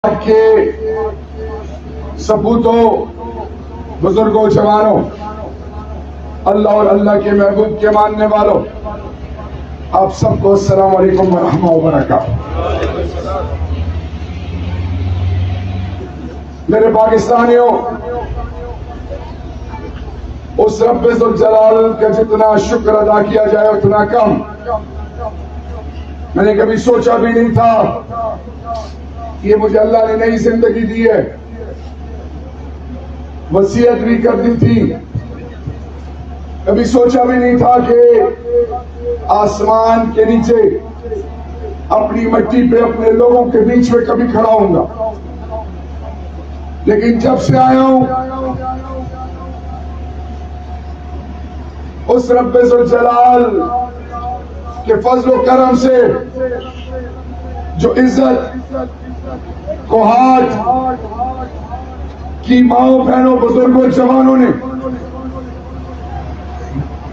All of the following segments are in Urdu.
کے سپوتوں، بزرگوں، جوانوں، اللہ اور اللہ کے محبوب کے ماننے والوں، آپ سب کو السلام علیکم ورحمۃ اللہ وبرکاتہ۔ میرے پاکستانیوں، اس رب ذوالجلال کا جتنا شکر ادا کیا جائے اتنا کم۔ میں نے کبھی سوچا بھی نہیں تھا کہ مجھے اللہ نے نئی زندگی دی ہے، وصیت بھی کر دی تھی، کبھی سوچا بھی نہیں تھا کہ آسمان کے نیچے اپنی مٹی پہ اپنے لوگوں کے بیچ میں کبھی کھڑا ہوں گا، لیکن جب سے آیا ہوں اس رب ذوالجلال کے فضل و کرم سے جو عزت کوہاٹ کی ماؤں، بہنوں، بزرگوں، جوانوں نے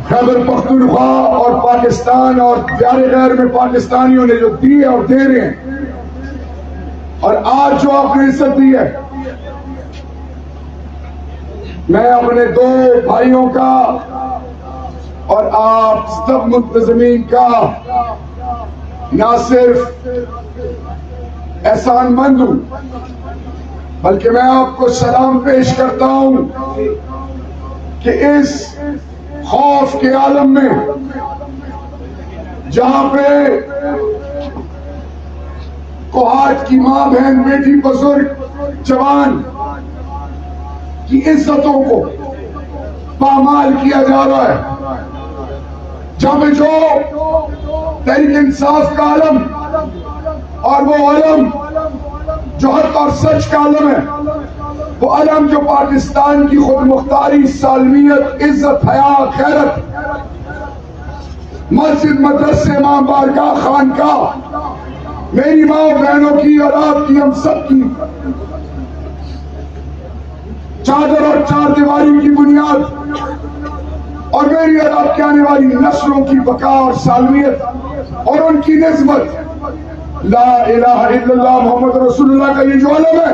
خیبر پختونخوا اور پاکستان اور پیارے غیر میں پاکستانیوں نے جو دی ہے اور دے رہے ہیں، اور آج جو آپ نے عزت دی ہے، میں اپنے دو بھائیوں کا اور آپ سب منتظمین کا نہ صرف احسان مند ہوں، بلکہ میں آپ کو سلام پیش کرتا ہوں کہ اس خوف کے عالم میں جہاں پہ کوہاٹ کی ماں، بہن، بیٹی، بزرگ، جوان کی عزتوں کو پامال کیا جا رہا ہے، جہاں پہ جو تحریک انصاف کا علم اور وہ علم جو حق اور سچ کا علم ہے، وہ علم جو پاکستان کی خود مختاری، سالمیت، عزت، حیا، غیرت، مسجد، مدرسے، ماں، بارگاہ، خانقاہ، میری ماں بہنوں کی اور آپ کی، ہم سب کی چادر اور چار دیواری کی بنیاد، اور میری اور آپ کے آنے والی نسلوں کی بقا اور سالمیت اور ان کی نسبت لا الہ الا اللہ محمد رسول اللہ کا یہ جو علم ہے،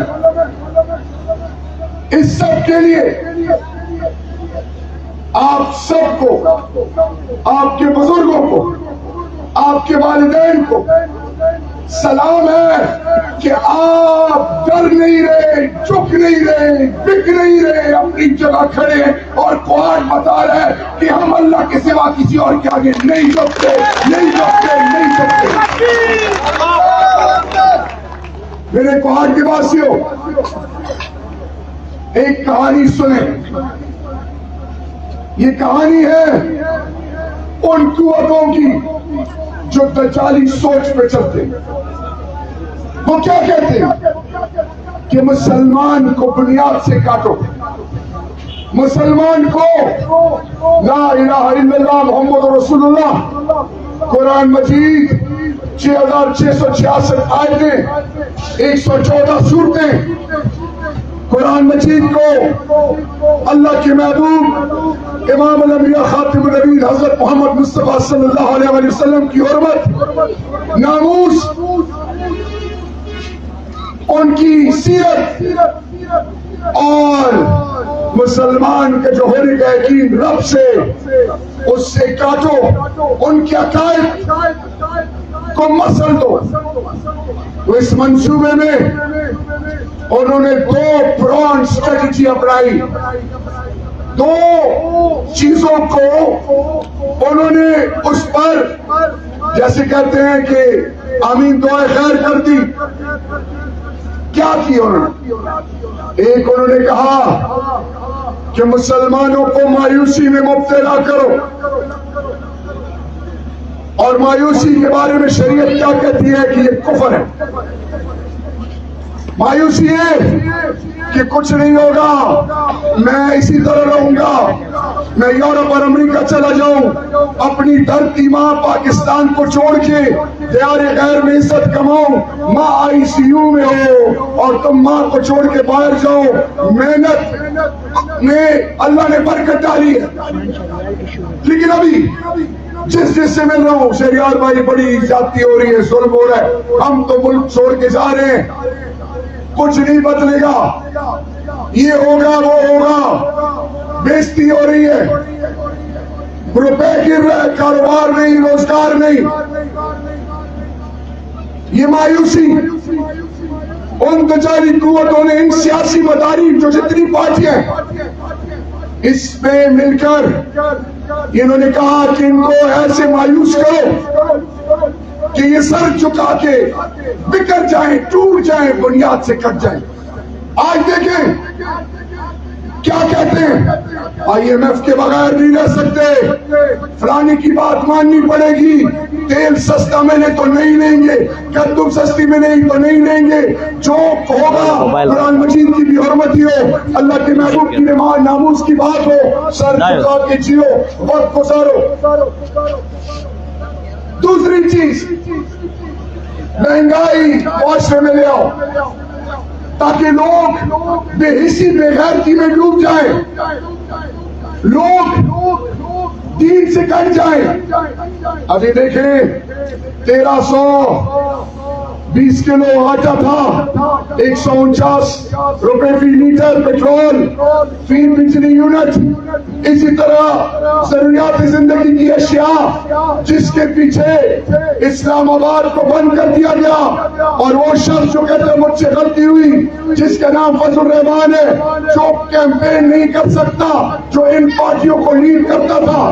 اس سب کے لیے آپ سب کو، آپ کے بزرگوں کو، آپ کے والدین کو سلام ہے کہ آپ ڈر نہیں رہے، جھک نہیں رہے، بک نہیں رہے، اپنی جگہ کھڑے، اور کوہاٹ بتا رہے ہیں کہ ہم اللہ کے سوا کسی اور کے آگے نہیں جھکتے، نہیں جھکتے، نہیں جھکتے۔ میرے کوہاٹ کے واسیوں، ایک کہانی سنیں۔ یہ کہانی ہے ان قوتوں کی جو دجالی سوچ پہ چلتے ہیں۔ وہ کیا کہتے ہیں کہ مسلمان کو بنیاد سے کاٹو، مسلمان کو لا الہ الا اللہ محمد رسول اللہ، قرآن مجید 6666 آیتیں، 114 سورتیں، قرآن مجید کو اللہ کے محبوب امام الانبیاء خاتم النبیین حضرت محمد مصطفیٰ صلی اللہ علیہ وسلم کی حرمت، ناموس، ان کی سیرت اور مسلمان کے جو ہونے کا یقین رب سے، اس سے کاٹو، ان کے عقائد کو مسل دو۔ تو اس منصوبے میں انہوں نے دو پران اسٹریٹجی اپنائی، دو چیزوں کو انہوں نے اس پر، جیسے کہتے ہیں کہ آمین دعائے خیر کر دی۔ کیا کی انہوں نے؟ ایک انہوں نے کہا کہ مسلمانوں کو مایوسی میں مبتلا کرو، اور مایوسی کے بارے میں شریعت کیا کہتی ہے کہ یہ کفر ہے۔ مایوسی ہے کہ کچھ نہیں ہوگا، میں اسی طرح رہوں گا، میں یورپ اور امریکہ چلا جاؤں، اپنی دھرتی ماں پاکستان کو چھوڑ کے دیار غیر میں عزت کماؤں، ماں آئی سی یو میں ہو اور تم ماں کو چھوڑ کے باہر جاؤ۔ محنت میں اللہ نے برکت ڈالی ہے، لیکن ابھی جس سے مل رہا ہوں، شہریار بھائی بڑی زیادتی ہو رہی ہے، ظلم ہو رہا ہے، ہم تو ملک چھوڑ کے جا رہے ہیں، کچھ نہیں بدلے گا، یہ ہوگا وہ ہوگا، بےزتی ہو رہی ہے، روپے گر رہے، کاروبار نہیں، روزگار نہیں، یہ مایوسی ان تجاری قوتوں نے، ان سیاسی مداری جو جتنی پارٹیاں اس پہ مل کر انہوں نے کہا کہ ان کو ایسے مایوس کرو کہ یہ سر چکا کے بکھر جائیں، ٹوٹ جائیں، بنیاد سے کٹ جائیں۔ آج دیکھیں کیا کہتے ہیں، آئی ایم ایف کے بغیر نہیں رہ سکتے، فلانی کی بات ماننی پڑے گی، تیل سستا ملے تو نہیں لیں گے، کدو سستی ملے تو نہیں لیں گے، جو ہوگا قرآن مجید کی بھی حرمتی ہو، اللہ کے محبوب کی ناموس کی بات ہو، سر جھکا کے جیو، وقت گزارو۔ دوسری چیز، مہنگائی معاشرے میں لے آؤ تاکہ لوگ بے حسی بے غیرتی میں ڈوب جائیں، لوگ دین سے کٹ جائیں۔ ابھی دیکھیں 1320 کلو آٹا تھا، 149 روپے فی لیٹر پیٹرول، فی بجلی یونٹ، اسی طرح ضروریات زندگی کی اشیاء جس کے پیچھے اسلام آباد کو بند کر دیا گیا، اور وہ شخص جو کہتے ہیں مجھ سے غلطی ہوئی، جس کا نام فضل الرحمان ہے، جو کیمپین نہیں کر سکتا، جو ان پارٹیوں کو لیڈ کرتا تھا،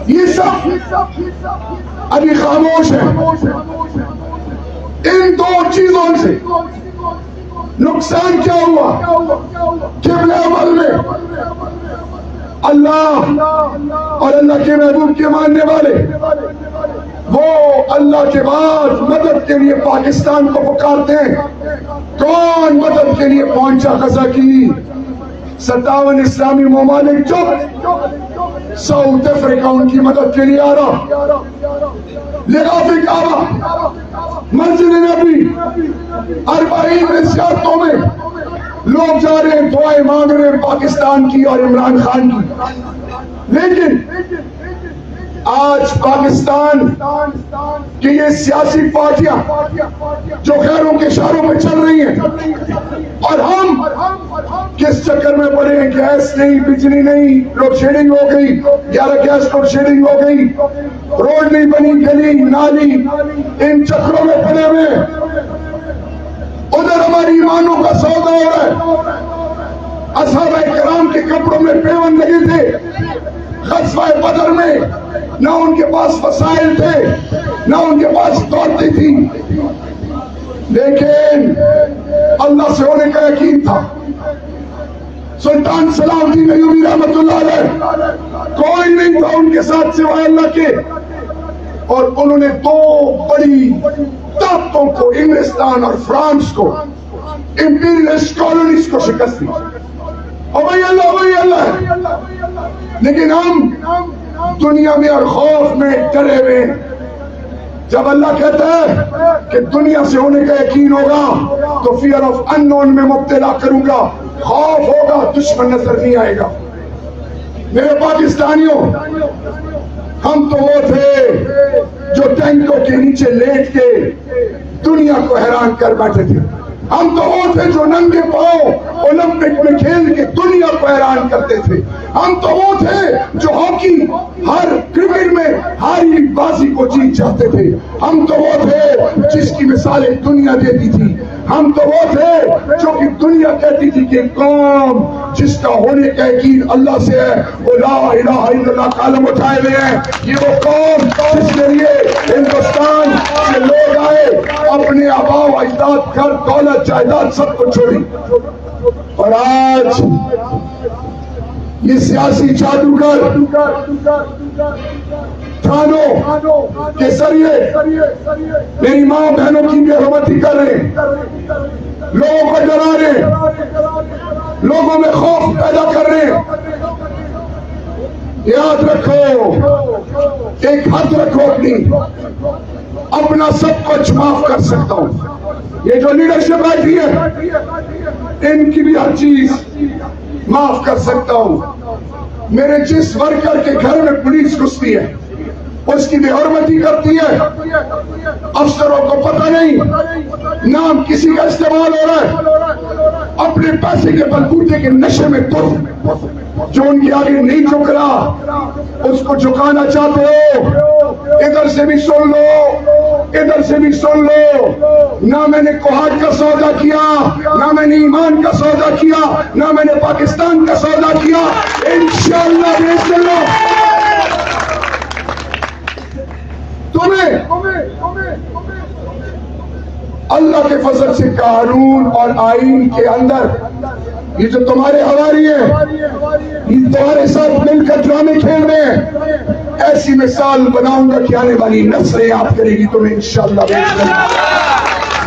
یہ سب ابھی خاموش ہے۔ ان دو چیزوں سے نقصان کیا ہوا؟ قبلہ عمل میں اللہ اور اللہ کے محبوب کے ماننے والے وہ اللہ کے بعد مدد کے لیے پاکستان کو پکارتے ہیں۔ کون مدد کے لیے پہنچا غزہ کی؟ 57 اسلامی ممالک چپ، ساؤتھ افریقہ ان کی مدد کے لیے آ رہا، لغاف کعبہ، مسجد نبی، 40 زیارتوں میں لوگ جا رہے ہیں، دعائیں مانگ رہے ہیں پاکستان کی اور عمران خان کی۔ لیکن آج پاکستان کی یہ سیاسی پارٹیاں جو غیروں کے اشاروں پہ چل رہی ہیں، اور ہم کس چکر میں پڑے ہیں؟ گیس نہیں، بجلی نہیں، لوڈ شیڈنگ ہو گئی، 11 گیس لوڈ شیڈنگ ہو گئی، روڈ نہیں بنی، گلی نالی، ان چکروں میں پڑے ہوئے، ادھر ہماری ایمانوں کا سودا ہو رہا ہے۔ اصحابہ کرام کے کپڑوں میں پیون لگے تھے غزوہ بدر میں، نہ ان کے پاس وسائل تھے، نہ ان کے پاس دولتیں تھی، لیکن اللہ سے ہونے کا یقین تھا۔ سلطان صلاح الدین ایوبی رحمت اللہ علیہ، کوئی نہیں تھا ان کے ساتھ سوائے اللہ کے، اور انہوں نے دو بڑی طاقتوں کو، انگلستان اور فرانس کو، امپیریلسٹ کالونیز کو شکست دی، اور وہی اللہ ہے۔ لیکن ہم دنیا میں اور خوف میں ڈرے ہوئے، جب اللہ کہتا ہے کہ دنیا سے ہونے کا یقین ہوگا تو فیئر آف ان نون میں مبتلا کروں گا، خوف ہوگا، دشمن نظر نہیں آئے گا۔ میرے پاکستانیوں، ہم تو وہ تھے جو ٹینکوں کے نیچے لیٹ کے دنیا کو حیران کر بیٹھے تھے، ہم تو وہ تھے جو ننگے پاؤں اولمپک میں کھیل کے دنیا کو حیران کرتے تھے، ہم تو وہ تھے جو ہاکی، ہر کرکٹ میں ہاری بازی کو جیت جاتے تھے، ہم تو وہ تھے جس کی مثالیں دنیا دیتی تھی، ہم تو وہ تھے جو کہ دنیا کہتی تھی کہ قوم جس کا ہونے کا یقین اللہ سے ہے، وہ لا الہ الا اللہ کا علم اٹھائے ہوئے ہیں۔ یہ وہ قوم جس کے لیے ہندوستان سے لوگ آئے، اپنے آباء و اجداد، گھر دولت جائیداد سب کو چھوڑی، اور آج یہ سیاسی جادوگر تھانوں کے ذریعے میری ماں بہنوں کی بے حرمتی کر رہے ہیں، لوگوں کو ڈرا رہے ہیں، لوگوں میں خوف پیدا کر رہے ہیں۔ یاد رکھو، ایک حد رکھو اپنا سب کچھ معاف کر سکتا ہوں۔ یہ جو لیڈرشپ بیٹھی ہے ان کی بھی ہر چیز معاف کر سکتا ہوں۔ میرے جس ورکر کے گھر میں پولیس گھستی ہے، اس کی بے حرمتی کرتی ہے، افسروں کو پتہ نہیں نام کسی کا استعمال ہو رہا ہے، اپنے پیسے کے بلبوتے کے نشے میں جو ان کے آگے نہیں جھک رہا اس کو جھکانا چاہتے ہو، ادھر سے بھی سن لو، ادھر سے بھی سن لو، نہ میں نے کوہاٹ کا سودا کیا، نہ میں نے ایمان کا سودا کیا، نہ میں نے پاکستان کا سودا کیا، انشاءاللہ بیچ لو تمہیں اللہ کے فضل سے قانون اور آئین کے اندر یہ جو تمہارے حواری ہیں، یہ تمہارے ساتھ مل کر ڈرامے کھیل رہے ہیں، ایسی مثال بناؤں گا کہ آنے والی نسلیں یاد کرے گی تمہیں انشاءاللہ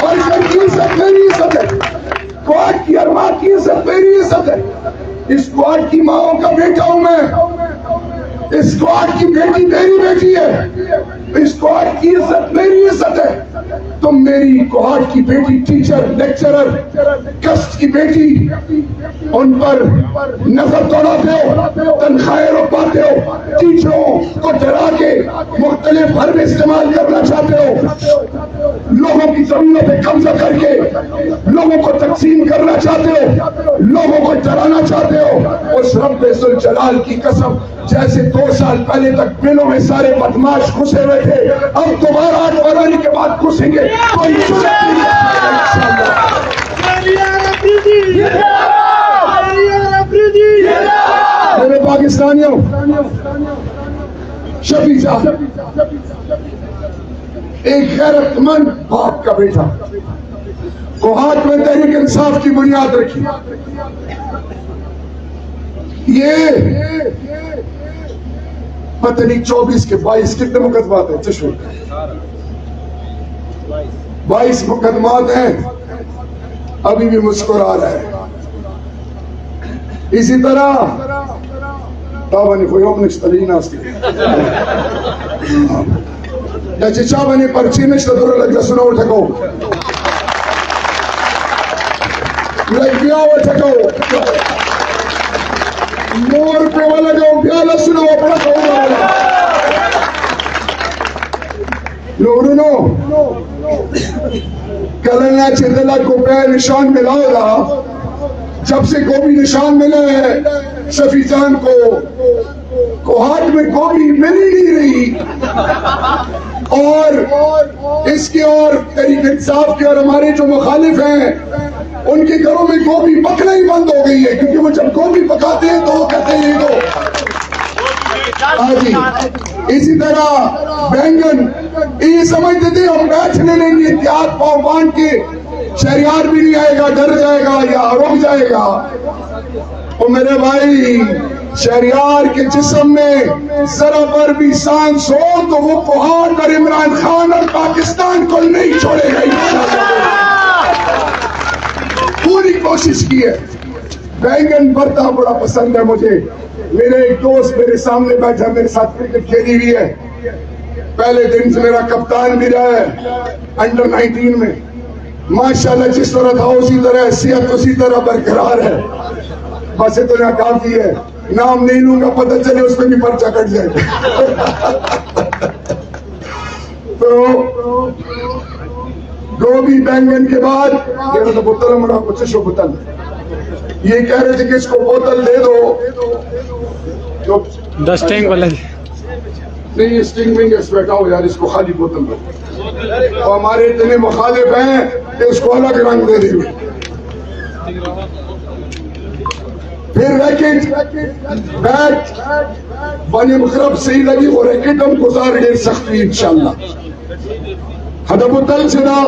اور اس کی عزت میری عزت ہے، کوارٹ کی ارواح کی عزت میری عزت ہے، اس کوارٹ کی ماؤں کا بیٹا ہوں میں، اس کوارٹ کی بیٹی میری بیٹی ہے، اس کوارٹ کی عزت میری عزت ہے، تم میری کوہاٹ کی بیٹی ٹیچر لیکچرر کسٹ کی بیٹی ان پر نظر دوڑاتے ہو، تنخواہیں روکواتے ہو، ٹیچروں کو ڈرا کے مختلف حرب استعمال کرنا چاہتے ہو، لوگوں کی زمینوں پہ قبضہ کر کے لوگوں کو تقسیم کرنا چاہتے ہو، لوگوں کو ڈرانا چاہتے ہو، اس رب ذوالجلال کی قسم جیسے 2 سال پہلے تک بلوں میں سارے بدماش گھسے ہوئے تھے، اب دوبارہ 8 فروری کے بعد گھسیں گے، کوئی میرے پاکستانیوں، شفیع صاحب ایک غیرت مند باپ کا بیٹا، کوہاٹ میں تحریک انصاف کی بنیاد رکھی، یہ پتہ نہیں 24 کے 22 کتنے مقدمات ہیں چشمے 22 مقدمات ہیں، ابھی بھی مسکرا رہا ہے، اسی طرح تابانی کوئی اپنے اشترین آستی جیسے چابانی پرچی میں اشتدر لگ جسنو اٹھکو لگ بیاو اٹھکو مور پہ والا جو بیالا سنو اپنا کھو لورنو کلنیا چندلہ کو پہ نشان ملاؤ گا، جب سے گوبھی نشان ملے ہیں شفیع جان کو، کوہاٹ میں گوبھی ملی نہیں رہی، اور اس کے اور تحریک انصاف کے اور ہمارے جو مخالف ہیں ان کے گھروں میں گوبھی پکنا ہی بند ہو گئی ہے، کیونکہ وہ جب گوبھی پکاتے ہیں تو وہ کہتے ہیں یہ اسی طرح بینگن یہ سمجھتے تھے ہم میچ لے لیں گے، اتحاد پاؤ بانٹ کے شہریار بھی نہیں آئے گا، ڈر جائے گا یا رک جائے گا، اور میرے بھائی شہریار کے جسم میں ذرا پر بھی سانس ہو تو وہ کوہاٹ اور عمران خان اور پاکستان کو نہیں چھوڑے گا انشاءاللہ، پوری کوشش کی ہے۔ بینگن بھرتا بڑا پسند ہے مجھے، میرے ایک دوست میرے سامنے بیٹھا میرے ساتھ کرکٹ کھیلی ہوئی ہے، پہلے دن سے میرا کپتان بھی رہا ہے انڈر 19 میں، ماشاءاللہ جس طرح تھا اسی طرح صحت اسی طرح برقرار ہے، بس اتنا کافی ہے، نام نہیں لوں گا پتہ چلے اس میں بھی پرچہ کٹ جائے تو گوبھی بینگن کے بعد یہ تو بوتل مڑا کچھ شو بوتل، یہ کہہ رہے تھے کہ اس کو بوتل دے دو 10 ٹینک والا نہیں، اسٹنگ میں اس بیٹھا ہو یار، اس کو خالی بوتل دو، اور ہمارے اتنے مخالف ہیں کہ اس کو الگ رنگ دے دیں، پھر ریکٹ بیٹ بنی مخرب صحیح لگی، وہ ریکٹ ہم گزار دے سکتی انشاءاللہ، ہدا بوتل سے نا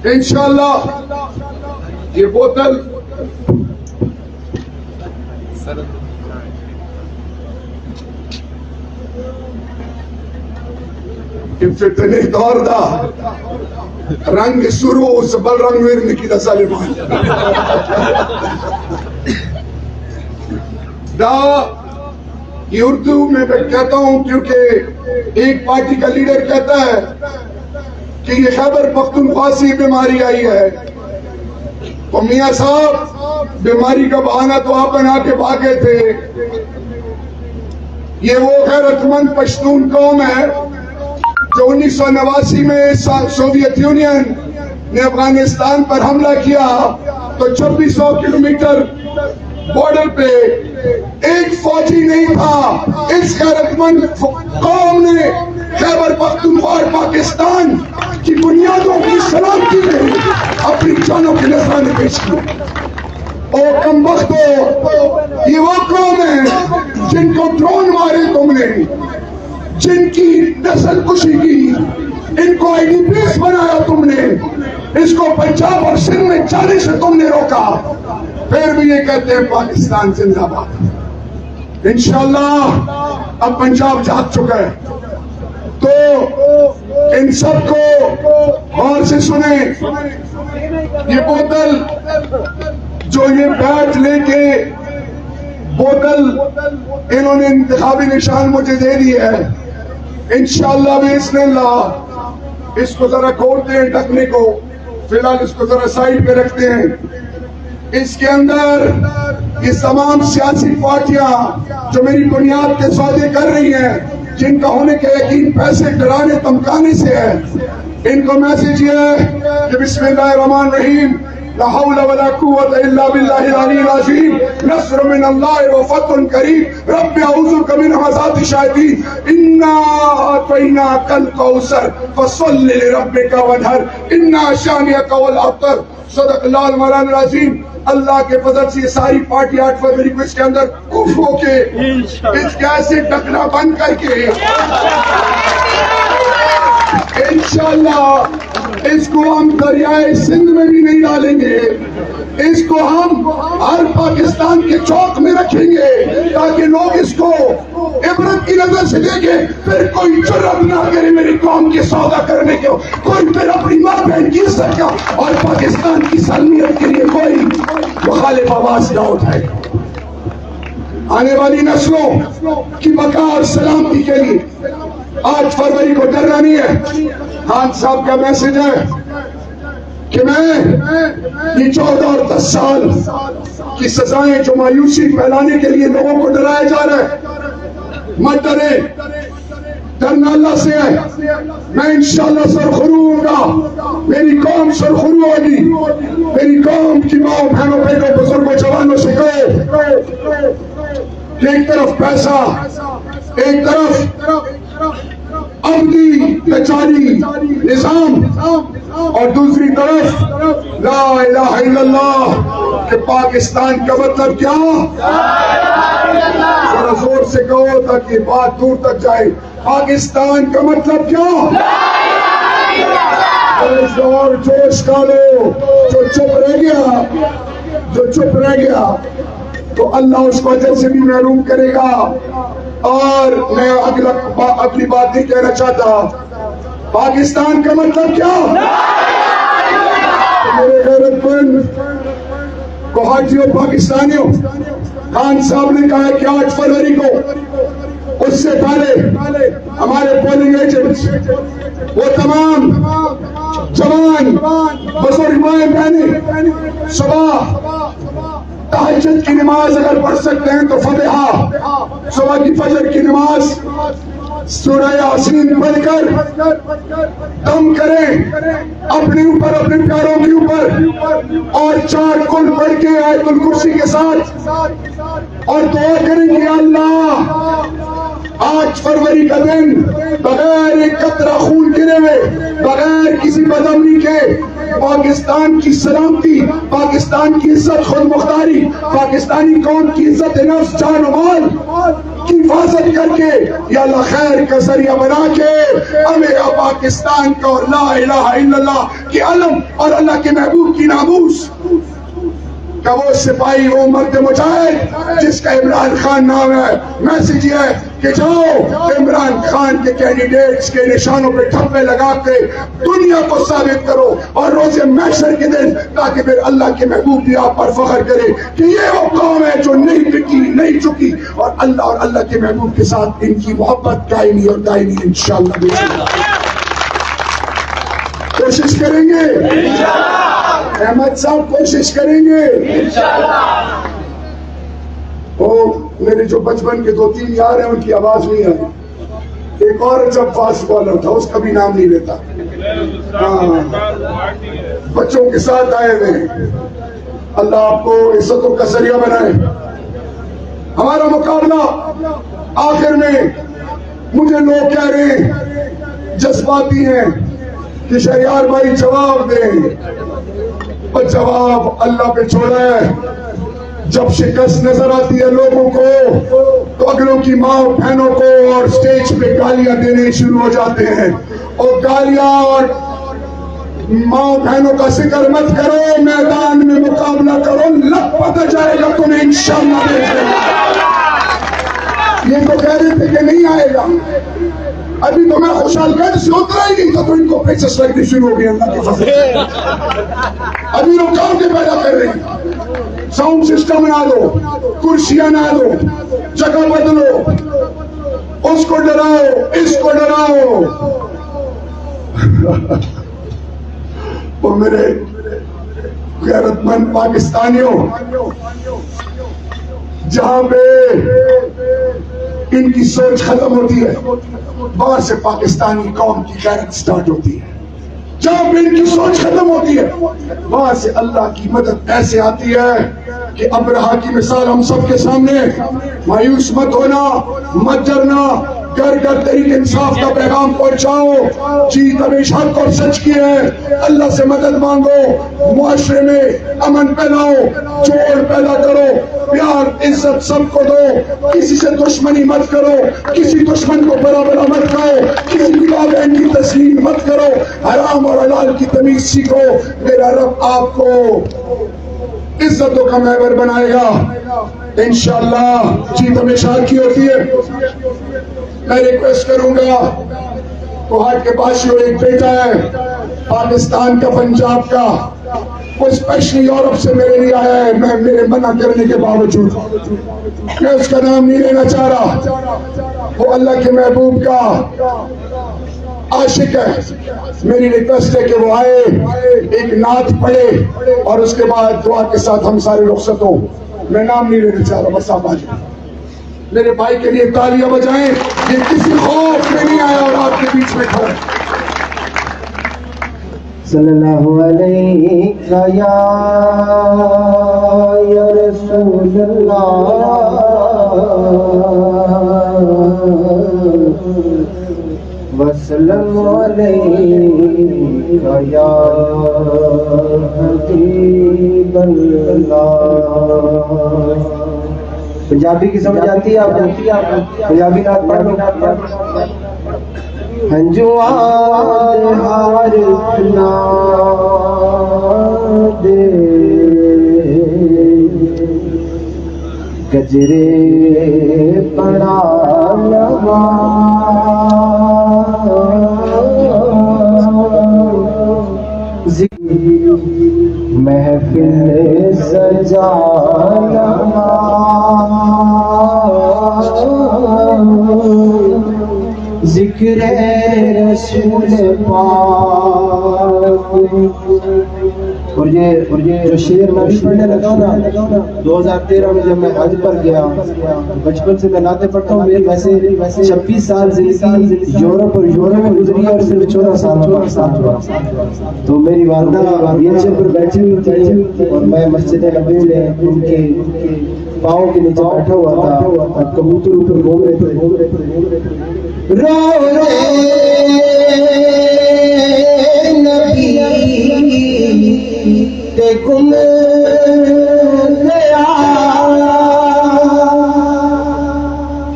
انشاءاللہ یہ بوتل فتنے دور دا رنگ سرو سبل رنگ ویر نکی سالمان دا یہ اردو میں کہتا ہوں کیونکہ ایک پارٹی کا لیڈر کہتا ہے کہ یہ خیبر پختونخوا سے بیماری آئی ہے، تو میاں صاحب بیماری کا بہانہ تو آپ بنا کے بھاگے تھے، یہ وہ غیرت مند پشتون قوم ہے جو 1989 میں سوویت یونین نے افغانستان پر حملہ کیا تو 2600 کلومیٹر بارڈر پہ ایک فوجی نہیں تھا. اس غیرت مند قوم نے خیبر پختونخوا پاکستان کی بنیادوں کی سلامتی میں اپنی جانوں کے نذرانے پیش کی. اور کم وقت یہ وہ قوم ہے جن کو ڈرون مارے تم نے, جن کی نسل کشی کی, ان کو آئی ڈی پیس بنایا تم نے, اس کو پنجاب اور سندھ میں جانے سے تم نے روکا, پھر بھی یہ کہتے ہیں پاکستان زندہ باد. انشاءاللہ اب پنجاب جاگ چکا ہے. تو ان سب کو غور سے سنیں. یہ بوتل جو یہ بیٹ لے کے بوتل انہوں نے انتخابی نشان مجھے دے دی ہے, انشاءاللہ بإذن اللہ اس کو ذرا کھولتے ہیں ڈھکنے کو, فی الحال اس کو ذرا سائڈ پہ رکھتے ہیں. اس کے اندر یہ تمام سیاسی پارٹیاں جو میری بنیاد کے سودے کر رہی ہیں, جن کا ہونے کا یقین پیسے ڈرانے دھمکانے سے ہے, ان کو میسج یہ ہے کہ بسم اللہ الرحمن الرحیم, لا حول ولا قوة الا باللہ العلی العظیم, نصر من اللہ وفتح قریب, رب اعوذ بک من همزات الشیاطین, انا اعطیناک الکوثر فصل لربک وانحر, انا شانئک هو الابتر. صدق اللہ المولانا العظیم. اللہ کے فضل سے یہ ساری پارٹی 8 فروری کو اس کے اندر کف ہو کے اس گیس سے ڈھکنا بند کر کے انشاءاللہ اس کو ہم دریائے سندھ میں بھی نہیں ڈالیں گے, اس کو ہم ہر پاکستان کے چوک میں رکھیں گے تاکہ لوگ اس کو عبرت کی نظر سے دیکھیں. پھر کوئی جرأت نہ کرے میری قوم کے سودا کرنے کے, کوئی پھر اپنی ماں بہن کی عزت کا اور پاکستان کی سالمیت کے لیے کوئی مخالف آواز نہ اٹھائے. آنے والی نسلوں کی بقا اور سلامتی کے لیے 8 فروری کو ڈرنا نہیں ہے. خان صاحب کا میسج ہے کہ میں یہ 14 اور 10 سال کی سزائیں جو مایوسی پھیلانے کے لیے لوگوں کو ڈرایا جا رہا ہے, مت ڈرے, ڈرنا اللہ سے ہے. میں انشاءاللہ سرخرو ہوں گا, میری قوم سرخرو ہوگی. میری قوم کی ماں بہنوں بیٹوں بزرگوں جوانوں سے کہو کہ ایک طرف پیسہ, ایک طرف عبدی بیچاری نظام, اور دوسری طرف لا الہ الا اللہ کہ پاکستان کا مطلب کیا, ذرا زور سے کہو تاکہ بات دور تک جائے. پاکستان کا مطلب کیا, اور جوش ڈالو. جو چپ رہ گیا تو اللہ اس کو اجر سے بھی محروم کرے گا. اور میں اگلی بات نہیں کہنا چاہتا. پاکستان کا مطلب کیا, میرے غیرت مند کو حاجیوں پاکستانیوں, خان صاحب نے کہا کہ 8 فروری کو اس سے پہلے ہمارے پولنگ ایجنٹس وہ تمام جوان بزرگ مائیں بہنیں صبح تہجد کی نماز اگر پڑھ سکتے ہیں تو فاتحہ, صبح کی فجر کی نماز سورہ یاسین پڑھ کر دم کریں اپنے اوپر, اپنے پیاروں کے اوپر, اور 4 کل پڑھ کے آیت الکرسی کے ساتھ, اور دعا کریں کہ اللہ 8 فروری کا دن بغیر ایک قطرہ خون گرے ہوئے, بغیر کسی بدامنی کے پاکستان کی سلامتی, پاکستان کی عزت خود مختاری, پاکستانی قوم کی عزت نفس جان و مال کی حفاظت کر کے یا اللہ خیر کا ذریعہ بنا کے ہمیں پاکستان کا اور لا الہ الا اللہ کی علم اور اللہ کے محبوب کی ناموس کا وہ سپاہی, وہ مرد مجاہد جس کا عمران خان نام ہے. میسج یہ ہے کہ جاؤ عمران خان کے کینڈیڈیٹس کے نشانوں پہ ٹھپے لگا کے دنیا کو ثابت کرو, اور روز محشر کے دن تاکہ پھر اللہ کے محبوب بھی آپ پر فخر کرے کہ یہ وہ قوم ہے جو نہیں ٹکی, نہیں چکی, اور اللہ کے محبوب کے ساتھ ان کی محبت قائمی اور دائمی انشاءاللہ. کوشش کریں گے احمد صاحب, کوشش کریں گے. وہ میرے جو بچپن کے 2-3 یار ہیں ان کی آواز نہیں آئی, ایک اور جب فاسٹ بالر تھا، اس کا بھی نام نہیں لیتا، بچوں کے ساتھ آئے ہوئے ہیں. اللہ آپ کو عزتوں کا ذریعہ بنائے. ہمارا مقابلہ آخر میں مجھے لوگ کہہ رہے ہیں جذباتی ہیں کہ شہریار بھائی جواب دیں، اور جواب اللہ پہ چھوڑا ہے. جب شکست نظر آتی ہے لوگوں کو تو اگلوں کی ماں بہنوں کو اور سٹیج پہ گالیاں دینے شروع ہو جاتے ہیں. اور گالیاں اور ماں بہنوں کا ذکر مت کرو، میدان میں مقابلہ کرو، لگ پتہ جائے گا تمہیں انشاءاللہ. یہ تو کہہ رہے تھے کہ نہیں آئے گا، ابھی تو میں خوشحال گنج سے اترا ہی نہیں تھا تو ان کو پیچس لگنی شروع ہو گئی. اللہ کی فضل ابھی رکاوٹیں پیدا کر رہی ہیں. ساؤنڈ سسٹم نہ دو، کرسیاں نہ دو، جگہ بدلو، اس کو ڈراؤ، اس کو ڈراؤ. وہ میرے غیرت مند پاکستانیوں، جہاں پہ ان کی سوچ ختم ہوتی ہے وہاں سے پاکستانی قوم کی غیرت سٹارٹ ہوتی ہے. جہاں پہ ان کی سوچ ختم ہوتی ہے وہاں سے اللہ کی مدد ایسے آتی ہے کہ ابرہا کی مثال ہم سب کے سامنے. مایوس مت ہونا، مت ڈرنا، گھر گھر تحریک انصاف کا پیغام پہنچاؤ. جیت ہمیشہ حق اور سچ کی ہے. اللہ سے مدد مانگو، معاشرے میں امن پھیلاؤ، جوڑ پیدا کرو، پیار عزت سب کو دو. کسی سے دشمنی مت کرو، کسی دشمن کو برابر مت کھاؤ، کسی بلا بہن کی تسلیم مت کرو، حرام اور حلال کی تمیز سیکھو. میرا رب آپ کو عزتوں کا محور بنائے گا انشاءاللہ. جیت ہمیشہ کی ہوتی ہے. میں ریکویسٹ کروں گا، کوہاٹ کے باشیوں ایک بیٹا ہے پاکستان کا، پنجاب کا، وہ اسپیشلی یورپ سے میرے لیے آیا ہے. میں میرے منع کرنے کے باوجود میں اس کا نام نہیں لینا چاہ رہا. وہ اللہ کے محبوب کا عاشق ہے. میری ریکویسٹ ہے کہ وہ آئے، ایک نعت پڑھے اور اس کے بعد دعا کے ساتھ ہم سارے رخصت ہوں. میں نام نہیں لینا چاہ رہا، بس آپ آ جائیں. میرے بھائی کے لیے تالیاں بجائیں. یہ کسی خوف میں نہیں آیا اور آپ کے بیچ میں کھڑا. صلی اللہ علیہ یا رسول اللہ وسلم علیہ یا حبیب اللہ. پنجابی کی سمجھ آتی ہے آپ کو؟ پنجابی نعت پڑھ لو. ہنجوان ہار نا دے گجرے پڑا لگا محفل سجا لگا ذکر رسول پاک. اور یہ جو شعر میں بھی پڑھنے لگا نا 2013 میں جب میں حج پر گیا، بچپن سے میں نعتیں پڑھتا ہوں. میری ویسے 26 سال زندگی یورپ اور یورپ میں گزری ہے اور صرف 14 سال ہوا. تو میری والدہ ویلچیئر پر بیٹھی ہوئی تھی اور میں مسجد نبوی میں ان کے پاؤں کے نیچے بیٹھا ہوا تھا اور کبوتر اوپر گھوم رہے تھے. رو رے نبی تے گم گیا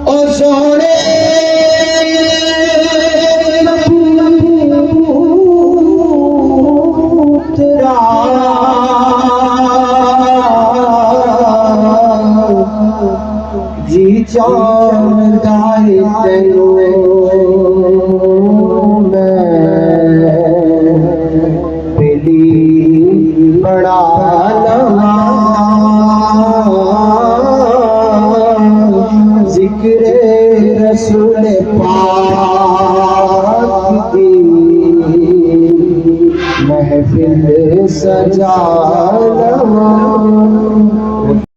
او سونے کبوترا جی چاہتا ہے تینوں بڑا ذکر رسول پاک کی محفل سجا لگا.